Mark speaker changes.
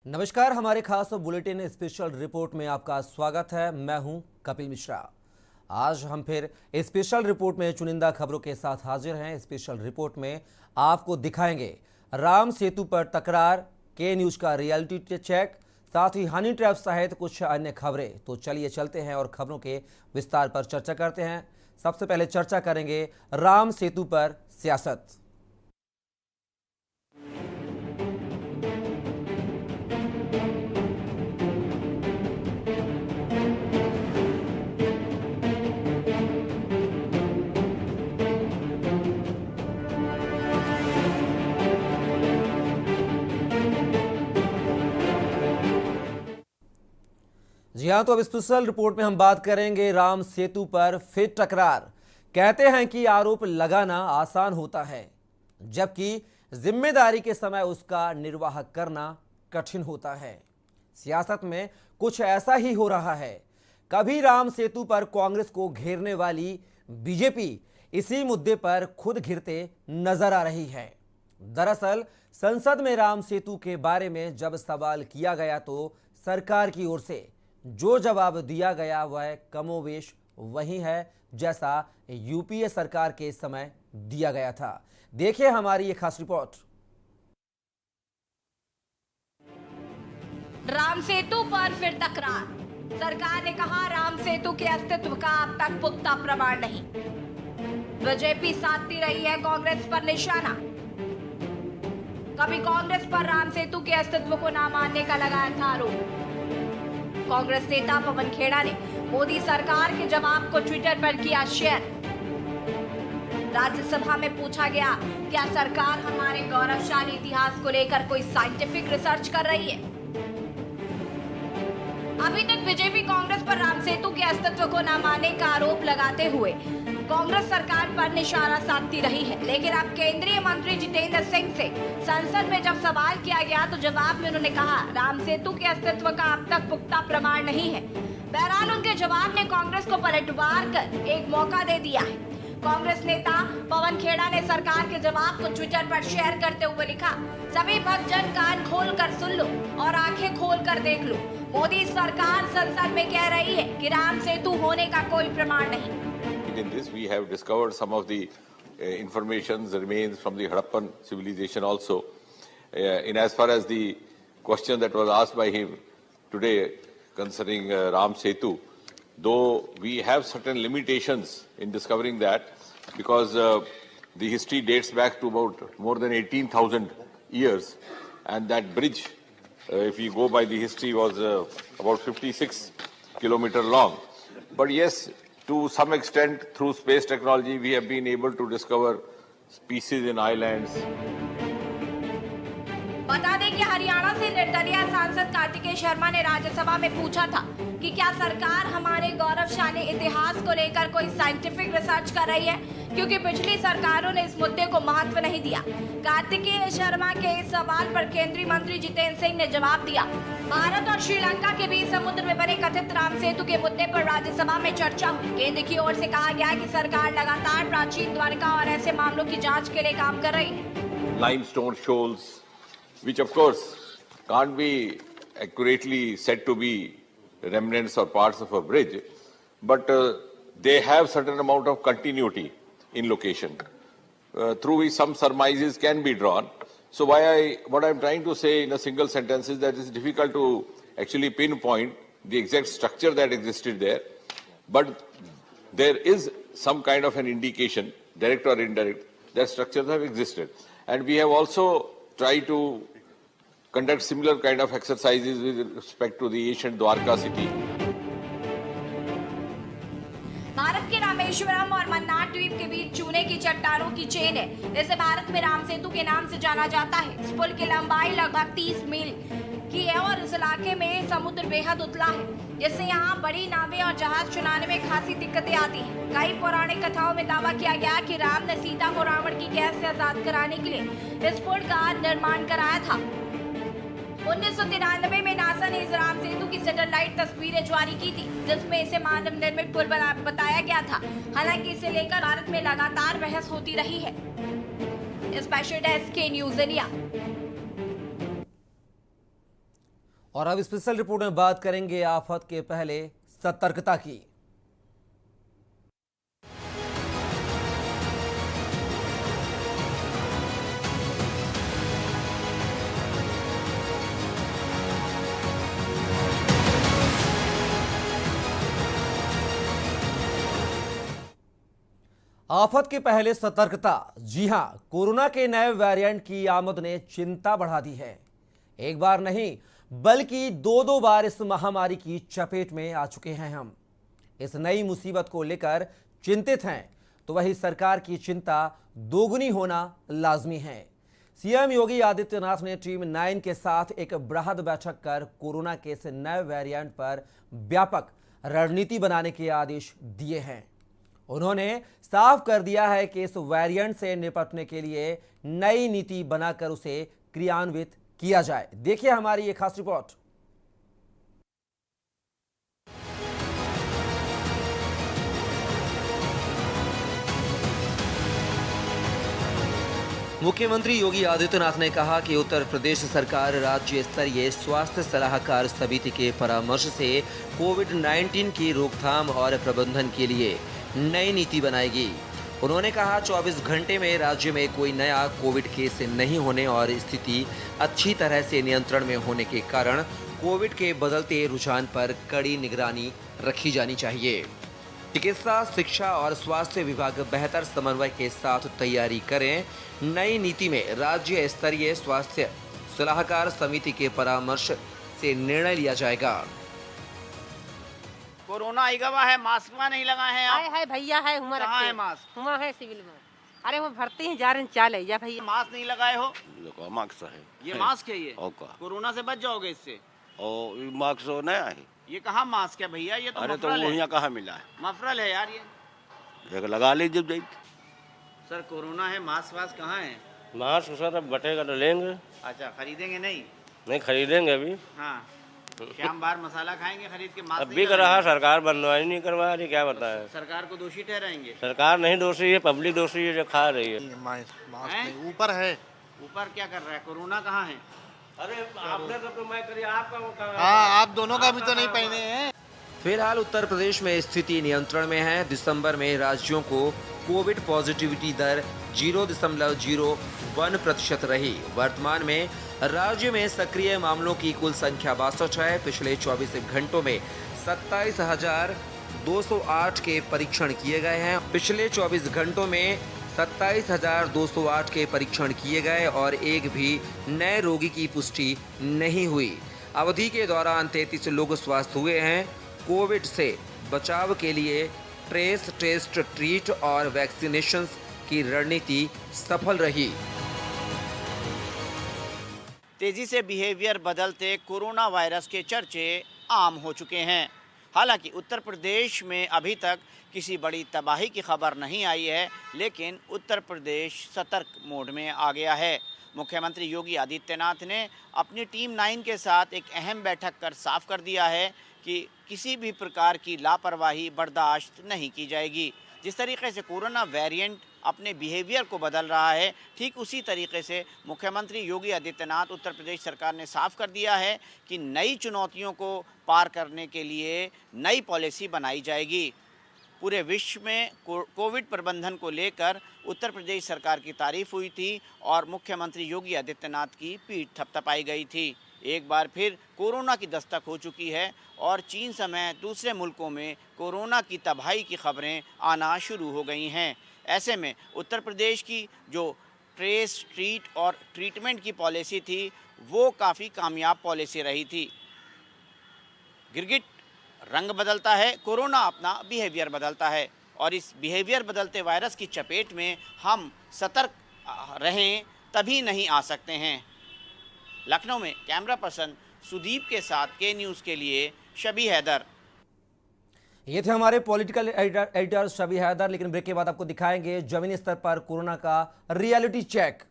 Speaker 1: नमस्कार, हमारे खास बुलेटिन स्पेशल रिपोर्ट में आपका स्वागत है। मैं हूं कपिल मिश्रा। आज हम फिर स्पेशल रिपोर्ट में चुनिंदा खबरों के साथ हाजिर हैं। स्पेशल रिपोर्ट में आपको दिखाएंगे राम सेतु पर तकरार, के न्यूज का रियलिटी चेक, साथ ही हनी ट्रैप सहित कुछ अन्य खबरें। तो चलिए चलते हैं और खबरों के विस्तार पर चर्चा करते हैं। सबसे पहले चर्चा करेंगे राम सेतु पर सियासत। जी हाँ, तो अब स्पेशल रिपोर्ट में हम बात करेंगे राम सेतु पर फिर टकरार। कहते हैं कि आरोप लगाना आसान होता है, जबकि जिम्मेदारी के समय उसका निर्वाह करना कठिन होता है। सियासत में कुछ ऐसा ही हो रहा है। कभी राम सेतु पर कांग्रेस को घेरने वाली बीजेपी इसी मुद्दे पर खुद घिरते नजर आ रही है। दरअसल संसद में राम सेतु के बारे में जब सवाल किया गया तो सरकार की ओर से जो जवाब दिया गया वह कमोवेश वही है जैसा यूपीए सरकार के समय दिया गया था। देखिए हमारी ये खास रिपोर्ट।
Speaker 2: राम सेतु पर फिर तकरार। सरकार ने कहा राम सेतु के अस्तित्व का अब तक पुख्ता प्रमाण नहीं। बीजेपी साधती रही है कांग्रेस पर निशाना। कभी कांग्रेस पर राम सेतु के अस्तित्व को न मानने का लगाया था आरोप। कांग्रेस नेता पवन खेड़ा ने मोदी सरकार के जवाब को ट्विटर पर किया शेयर। राज्यसभा में पूछा गया, क्या सरकार हमारे गौरवशाली इतिहास को लेकर कोई साइंटिफिक रिसर्च कर रही है? अभी तक बीजेपी कांग्रेस पर राम सेतु के अस्तित्व को न मानने का आरोप लगाते हुए कांग्रेस सरकार पर निशाना साधती रही है, लेकिन अब केंद्रीय मंत्री जितेंद्र सिंह से संसद में जब सवाल किया गया तो जवाब में उन्होंने कहा राम सेतु के अस्तित्व का अब तक पुख्ता प्रमाण नहीं है। बहरहाल उनके जवाब ने कांग्रेस को पलटवार कर एक मौका दे दिया है। कांग्रेस नेता पवन खेड़ा ने सरकार के जवाब को ट्विटर पर शेयर करते हुए लिखा, सभी भक्तजन कान खोल कर सुन लो और आंखें खोल कर देख लो। मोदी सरकार संसद में कह रही है कि राम सेतु होने का कोई प्रमाण नहीं।
Speaker 3: In this, we have discovered some of the information remains from the Harappan civilization also. In as far as the question that was asked by him today concerning Ram Setu, though we have certain limitations in discovering that, because the history dates back to about more than 18,000 years, and that bridge, if we go by the history, was about 56 kilometers long. But yes, to some extent, through space technology, we have been able to discover species in islands.
Speaker 2: बता दें कि हरियाणा से निर्दलीय सांसद कार्तिकेय शर्मा ने राज्यसभा में पूछा था कि क्या सरकार हमारे गौरवशाली इतिहास को लेकर कोई साइंटिफिक रिसर्च कर रही है, क्योंकि पिछली सरकारों ने इस मुद्दे को महत्व नहीं दिया। कार्तिकेय शर्मा के इस सवाल पर केंद्रीय मंत्री जितेंद्र सिंह ने जवाब दिया। भारत और श्रीलंका के बीच समुद्र में बने कथित राम सेतु के मुद्दे पर राज्यसभा में चर्चा हुई। केंद्र की ओर से कहा गया कि सरकार लगातार प्राचीन द्वारका और ऐसे मामलों की जाँच के लिए काम कर रही है।
Speaker 3: Limestone shoals, which of course can't be accurately said to be remnants or parts of a bridge, but they have certain amount of continuity in location, through which some surmises can be drawn. So what I'm trying to say in a single sentence is that it's difficult to actually pinpoint the exact structure that existed there, but there is some kind of an indication, direct or indirect, that structures have existed. And we have also tried to conduct similar kind of exercises with respect to the ancient Dwarka city.
Speaker 2: Bharat के रामेश्वरम और मन्नार द्वीप के बीच चूने की चट्टानों की chain है। इसे भारत में राम सेतु के नाम से जाना जाता है। इस पुल की लंबाई लगभग 30 मील की है और इस इलाके में समुद्र बेहद उथला है, जिससे यहाँ बड़ी नावें और जहाज चुनाने में खासी दिक्कतें आती हैं। कई पौराणिक कथाओं में दावा किया गया कि राम ने सीता को रावण की कैद से आजाद कराने के लिए इस पुल का निर्माण कराया था। 1993 में नासा ने इस राम सेतु की सैटेलाइट तस्वीरें जारी की थी, जिसमें इसे मानव निर्मित पुल बताया गया था। हालांकि इसे लेकर भारत में लगातार बहस होती रही है। स्पेशल डेस्क के न्यूज इंडिया।
Speaker 1: और अब स्पेशल रिपोर्ट में बात करेंगे आफत के पहले सतर्कता की। आफत के पहले सतर्कता। जी हां, कोरोना के नए वेरिएंट की आमद ने चिंता बढ़ा दी है। एक बार नहीं बल्कि दो बार इस महामारी की चपेट में आ चुके हैं हम। इस नई मुसीबत को लेकर चिंतित हैं, तो वही सरकार की चिंता दोगुनी होना लाजमी है। सीएम योगी आदित्यनाथ ने टीम 9 के साथ एक बृहद बैठक कर कोरोना के इस नए वेरिएंट पर व्यापक रणनीति बनाने के आदेश दिए हैं। उन्होंने साफ कर दिया है कि इस वेरिएंट से निपटने के लिए नई नीति बनाकर उसे क्रियान्वित किया जाए। देखिए हमारी ये खास रिपोर्ट। मुख्यमंत्री योगी आदित्यनाथ ने कहा कि उत्तर प्रदेश सरकार राज्य स्तरीय स्वास्थ्य सलाहकार समिति के परामर्श से कोविड-19 की रोकथाम और प्रबंधन के लिए नई नीति बनाएगी। उन्होंने कहा 24 घंटे में राज्य में कोई नया कोविड केस नहीं होने और स्थिति अच्छी तरह से नियंत्रण में होने के कारण कोविड के बदलते रुझान पर कड़ी निगरानी रखी जानी चाहिए। चिकित्सा, शिक्षा और स्वास्थ्य विभाग बेहतर समन्वय के साथ तैयारी करें। नई नीति में राज्य स्तरीय स्वास्थ्य सलाहकार समिति के परामर्श से निर्णय लिया जाएगा।
Speaker 4: कोरोना आई गवा है, मास्क नहीं लगाए हैं आप?
Speaker 5: है भैया, है हुआ
Speaker 4: कहाँ है मास्क?
Speaker 5: हुआ है सिविल में। अरे वो भरते हैं जा रहे हैं, चाल है या भैया।
Speaker 4: मास्क नहीं लगाए हो?
Speaker 6: मास्क है
Speaker 4: ये मास्क है ये?
Speaker 6: और का?
Speaker 4: कोरोना से बच जाओगे इससे।
Speaker 6: और मास्क तो नया है।
Speaker 4: ये कहाँ मास्क है भैया? ये तो
Speaker 6: अरे तो
Speaker 4: मफरल
Speaker 6: वो
Speaker 4: है।
Speaker 6: यहाँ कहाँ मिला है?
Speaker 4: मफरल है यार ये।
Speaker 6: एक लगा लीजिए जाइए।
Speaker 4: सर कोरोना है, मास्क वास्क कहाँ है?
Speaker 7: मास्क सर अब बटेगा तो लेंगे।
Speaker 4: अच्छा खरीदेंगे नहीं?
Speaker 7: नहीं खरीदेंगे अभी।
Speaker 4: हाँ शाम बार मसाला खाएंगे खरीद के, मास्क
Speaker 7: अब
Speaker 4: नहीं
Speaker 7: भी कर रहा
Speaker 4: लगाएंगे।
Speaker 7: सरकार बनवाई नहीं करवा रही, क्या बताएं।
Speaker 4: सरकार को दोषी ठहराएंगे?
Speaker 7: सरकार नहीं दोषी है, पब्लिक दोषी है जो खा रही है।
Speaker 4: मास्क नहीं, ऊपर है। ऊपर क्या कर रहा है? कोरोना कहाँ है?
Speaker 7: अरे आपने तो मैं करी, आपका वो कहाँ?
Speaker 4: हाँ आप दोनों का भी तो नहीं पहने हैं।
Speaker 1: फिलहाल उत्तर प्रदेश में स्थिति नियंत्रण में है। दिसंबर में राज्यों को कोविड पॉजिटिविटी दर 0.01% रही। वर्तमान में राज्य में सक्रिय मामलों की कुल संख्या 62 है। पिछले 24 घंटों में 27,208 के परीक्षण किए गए हैं। पिछले 24 घंटों में 27,208 के परीक्षण किए गए और एक भी नए रोगी की पुष्टि नहीं हुई। अवधि के दौरान 33 लोग स्वस्थ हुए हैं। कोविड से बचाव के लिए ट्रेस, टेस्ट, ट्रीट और वैक्सीनेशन की रणनीति सफल रही।
Speaker 4: तेजी से बिहेवियर बदलते कोरोना वायरस के चर्चे आम हो चुके हैं। हालांकि उत्तर प्रदेश में अभी तक किसी बड़ी तबाही की खबर नहीं आई है, लेकिन उत्तर प्रदेश सतर्क मोड में आ गया है। मुख्यमंत्री योगी आदित्यनाथ ने अपनी टीम 9 के साथ एक अहम बैठक कर साफ कर दिया है कि किसी भी प्रकार की लापरवाही बर्दाश्त नहीं की जाएगी। जिस तरीके से कोरोना वेरिएंट अपने बिहेवियर को बदल रहा है, ठीक उसी तरीके से मुख्यमंत्री योगी आदित्यनाथ उत्तर प्रदेश सरकार ने साफ कर दिया है कि नई चुनौतियों को पार करने के लिए नई पॉलिसी बनाई जाएगी। पूरे विश्व में कोविड प्रबंधन को लेकर उत्तर प्रदेश सरकार की तारीफ हुई थी और मुख्यमंत्री योगी आदित्यनाथ की पीठ थपथपाई गई थी। एक बार फिर कोरोना की दस्तक हो चुकी है और चीन समेत दूसरे मुल्कों में कोरोना की तबाही की खबरें आना शुरू हो गई हैं। ऐसे में उत्तर प्रदेश की जो ट्रेस, ट्रीट और ट्रीटमेंट की पॉलिसी थी वो काफ़ी कामयाब पॉलिसी रही थी। गिरगिट रंग बदलता है, कोरोना अपना बिहेवियर बदलता है और इस बिहेवियर बदलते वायरस की चपेट में हम सतर्क रहें तभी नहीं आ सकते हैं। लखनऊ में कैमरा पर्सन सुदीप के साथ के न्यूज़ के लिए शबी हैदर।
Speaker 1: ये थे हमारे पॉलिटिकल एडिटर शबी हैदर। लेकिन ब्रेक के बाद आपको दिखाएंगे जमीनी स्तर पर कोरोना का रियलिटी चेक।